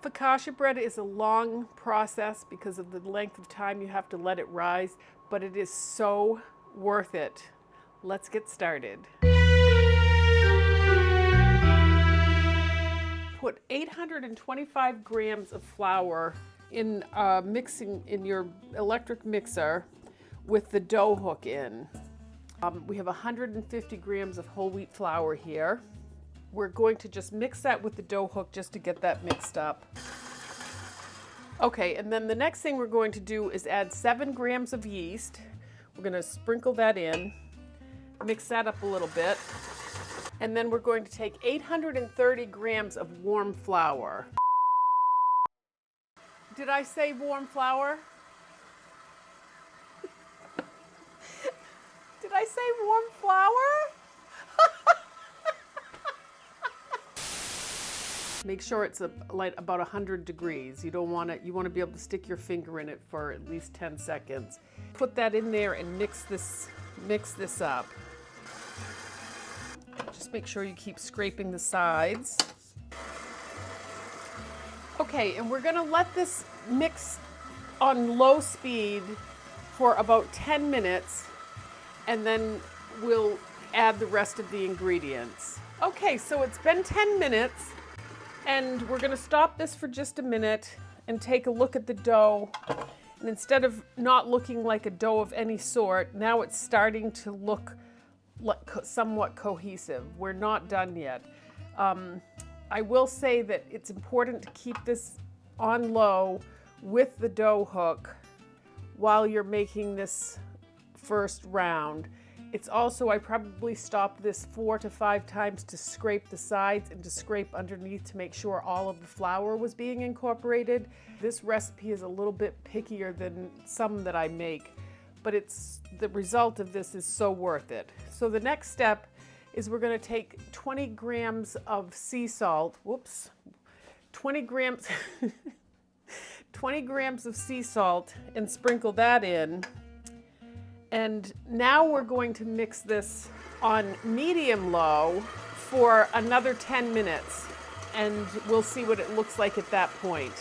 Focaccia bread is a long process because of the length of time you have to let it rise, but it is so worth it. Let's get started. Put 825 grams of flour in mixing in your electric mixer with the dough hook in. We have 150 grams of whole wheat flour here. We're going to just mix that with the dough hook just to get that mixed up. Okay, and then the next thing we're going to do is add 7 grams of yeast. We're going to sprinkle that in, mix that up a little bit, and then we're going to take 830 grams of warm flour. Did I say warm flour? Did I say warm flour? Make sure it's like about 100 degrees. You don't want it, you want to be able to stick your finger in it for at least 10 seconds. Put that in there and mix this up. Just make sure you keep scraping the sides. Okay, and we're gonna let this mix on low speed for about 10 minutes, and then we'll add the rest of the ingredients. Okay, so it's been 10 minutes. And we're gonna stop this for just a minute and take a look at the dough. And instead of not looking like a dough of any sort, now it's starting to look like somewhat cohesive. We're not done yet. I will say that it's important to keep this on low with the dough hook while you're making this first round. It's also, I probably stopped this 4 to 5 times to scrape the sides and to scrape underneath to make sure all of the flour was being incorporated. This recipe is a little bit pickier than some that I make, but the result of this is so worth it. So the next step is we're gonna take 20 grams of sea salt, 20 grams, 20 grams of sea salt and sprinkle that in. And now we're going to mix this on medium-low for another 10 minutes, and we'll see what it looks like at that point.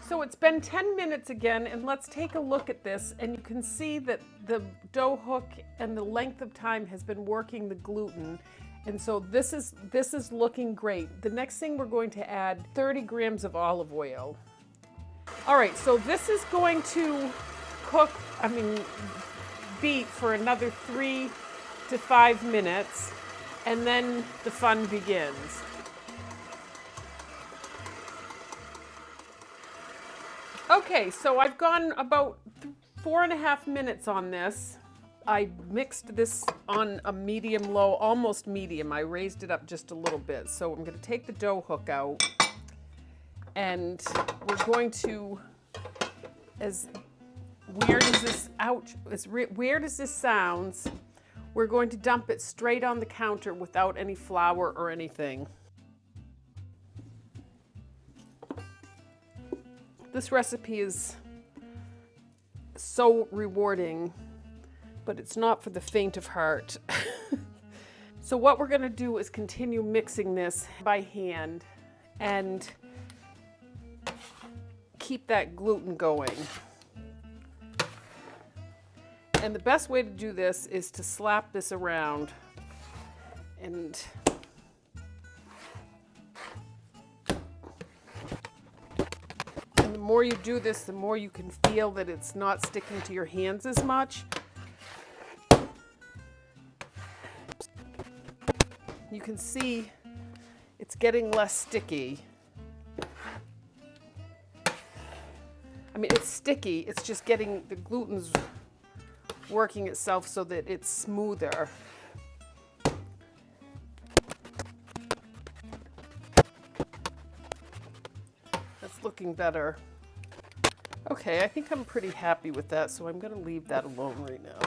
So it's been 10 minutes again, and let's take a look at this, and you can see that the dough hook and the length of time has been working the gluten, and so this is looking great. The next thing we're going to add 30 grams of olive oil. All right, so this is going to beat for another 3 to 5 minutes, and then the fun begins. Okay, so I've gone about 4.5 minutes on this. I mixed this on a medium-low, almost medium. I raised it up just a little bit. So I'm gonna take the dough hook out, and we're going to, as weird as this sounds, we're going to dump it straight on the counter without any flour or anything. This recipe is so rewarding, but it's not for the faint of heart. So what we're gonna do is continue mixing this by hand and keep that gluten going. And the best way to do this is to slap this around, and the more you do this, the more you can feel that it's not sticking to your hands as much. You can see it's getting less sticky. I mean, it's sticky, it's just getting, the gluten's working itself so that it's smoother. That's looking better. Okay, I think I'm pretty happy with that, so I'm gonna leave that alone right now.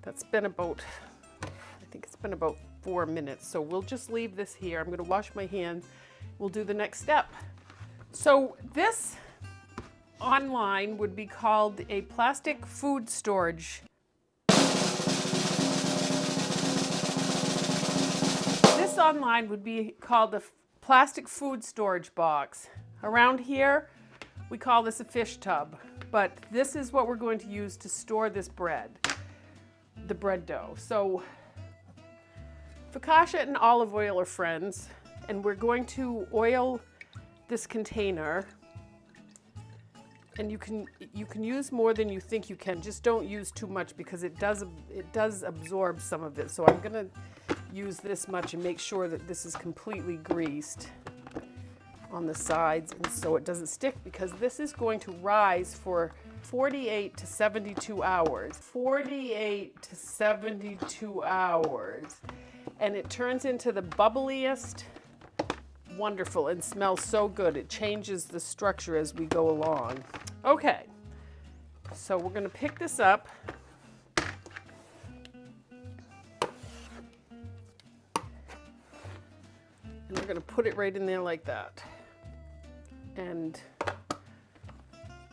That's been about, I think it's been about 4 minutes, so we'll just leave this here. I'm gonna wash my hands. We'll do the next step. So this online would be called a plastic food storage. This online would be called a plastic food storage box. Around here, we call this a fish tub, but this is what we're going to use to store this bread, the bread dough. So focaccia and olive oil are friends, and we're going to oil this container. And you can use more than you think you can. Just don't use too much because it does absorb some of it. So I'm gonna use this much and make sure that this is completely greased on the sides, and so it doesn't stick, because this is going to rise for 48 to 72 hours. 48 to 72 hours. And it turns into the bubbliest, wonderful, and smells so good. It changes the structure as we go along. Okay, so we're gonna pick this up. And we're gonna put it right in there like that. And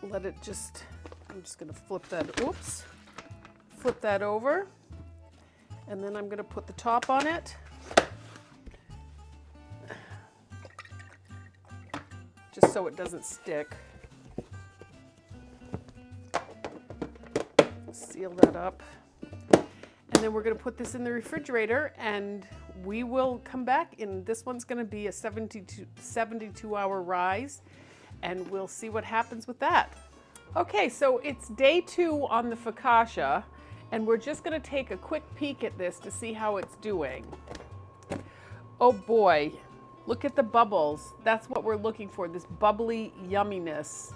let it just, I'm just gonna flip that, oops, flip that over. And then I'm gonna put the top on it. Just so it doesn't stick. Seal that up. And then we're gonna put this in the refrigerator, and we will come back, and this one's gonna be a 72 hour rise, and we'll see what happens with that. Okay, so it's day 2 on the focaccia, and we're just gonna take a quick peek at this to see how it's doing. Oh boy, look at the bubbles. That's what we're looking for, this bubbly yumminess.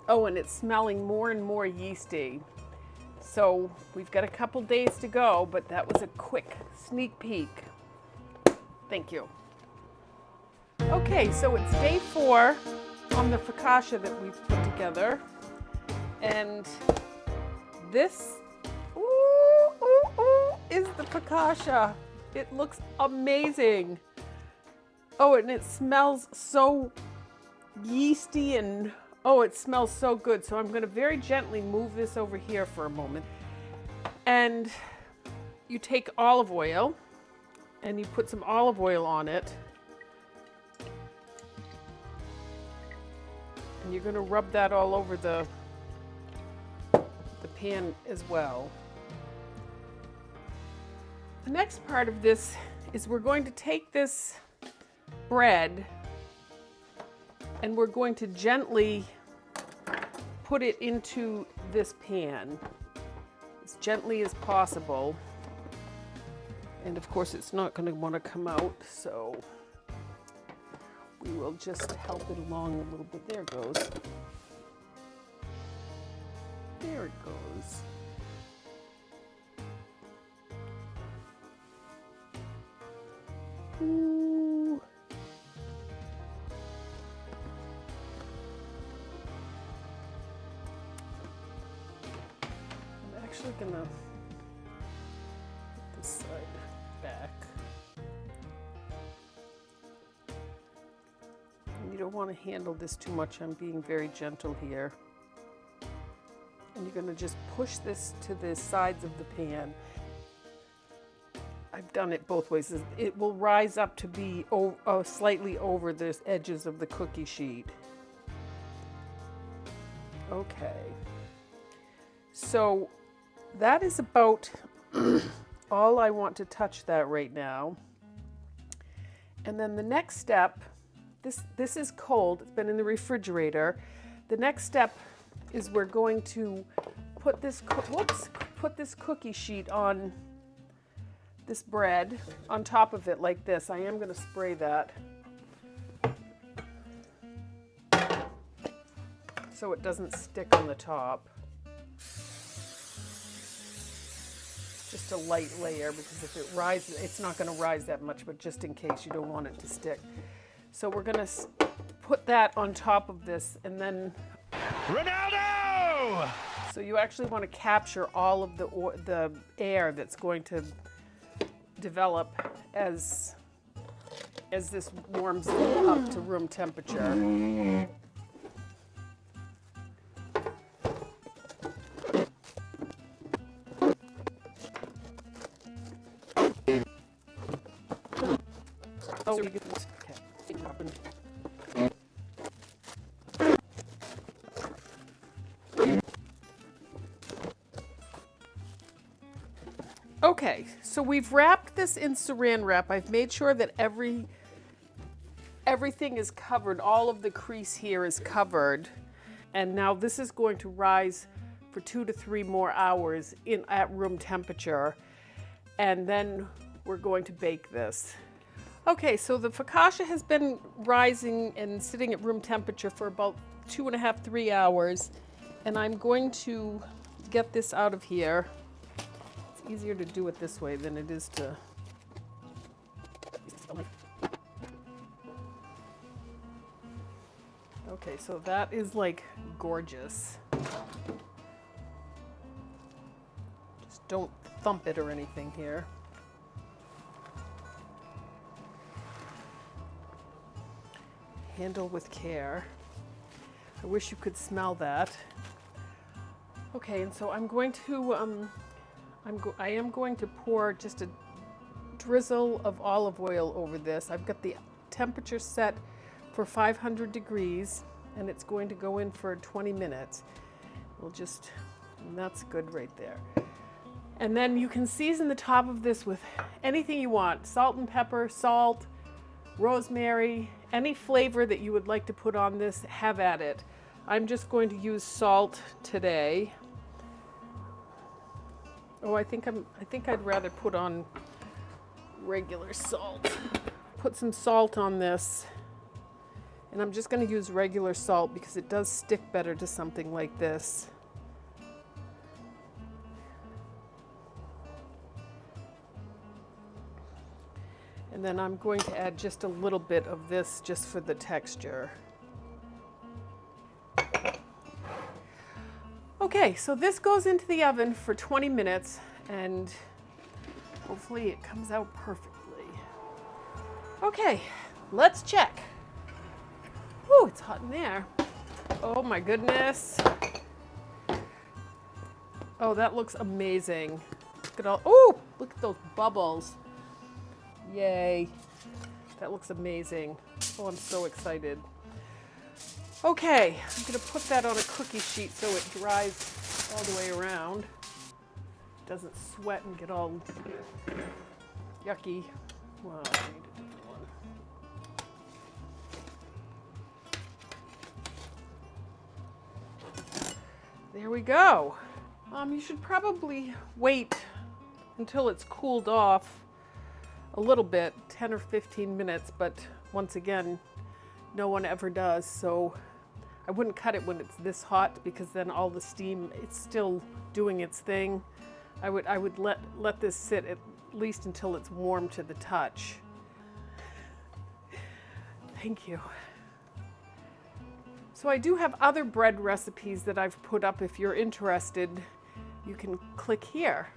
Oh, and it's smelling more and more yeasty. So we've got a couple days to go, but that was a quick sneak peek. Thank you. Okay, so it's day 4 on the focaccia that we've put together. And this is the focaccia. It looks amazing. Oh, and it smells so yeasty, and oh, it smells so good. So I'm going to very gently move this over here for a moment. And you take olive oil and you put some olive oil on it. And you're going to rub that all over the pan as well. The next part of this is we're going to take this bread and we're going to gently put it into this pan as gently as possible. And of course it's not going to want to come out, so we will just help it along a little bit. There it goes. There it goes. Ooh. I'm actually gonna put this side back. You don't want to handle this too much. I'm being very gentle here. And you're going to just push this to the sides of the pan. I've done it both ways. It will rise up to be slightly over the edges of the cookie sheet. Okay. So that is about all I want to touch that right now. And then the next step, this is cold. It's been in the refrigerator. The next step is we're going to put this cookie sheet on this bread on top of it like this. I am going to spray that so it doesn't stick on the top. Just a light layer, because if it rises, it's not going to rise that much, but just in case, you don't want it to stick. So we're going to put that on top of this, and then RONALDO! So you actually want to capture all of the air that's going to develop as this warms up to room temperature. Oh, we get this. Okay, so we've wrapped this in saran wrap. I've made sure that everything is covered. All of the crease here is covered. And now this is going to rise for 2 to 3 more hours at room temperature. And then we're going to bake this. Okay, so the focaccia has been rising and sitting at room temperature for about 2.5, 3 hours. And I'm going to get this out of here. It's easier to do it this way than it is to... Okay, so that is like gorgeous. Just don't thump it or anything here. Handle with care. I wish you could smell that. Okay, and so I'm going to, I am going to pour just a drizzle of olive oil over this. I've got the temperature set for 500 degrees, and it's going to go in for 20 minutes. We'll just, and that's good right there. And then you can season the top of this with anything you want. Salt and pepper, salt, rosemary, any flavor that you would like to put on this, have at it. I'm just going to use salt today. Oh, I think I'd rather put on regular salt. Put some salt on this. And I'm just going to use regular salt because it does stick better to something like this. And then I'm going to add just a little bit of this just for the texture. Okay, so this goes into the oven for 20 minutes and hopefully it comes out perfectly. Okay, let's check. Whew, it's hot in there. Oh my goodness. Oh, that looks amazing. Look at all, oh, look at those bubbles. Yay, that looks amazing. Oh, I'm so excited. Okay, I'm gonna put that on a cookie sheet so it dries all the way around. Doesn't sweat and get all yucky. Well, I need a different one. There we go. You should probably wait until it's cooled off a little bit, 10 or 15 minutes, but once again, no one ever does, so I wouldn't cut it when it's this hot because then all the steam, it's still doing its thing. I would let this sit at least until it's warm to the touch. Thank you. So I do have other bread recipes that I've put up. If you're interested, you can click here.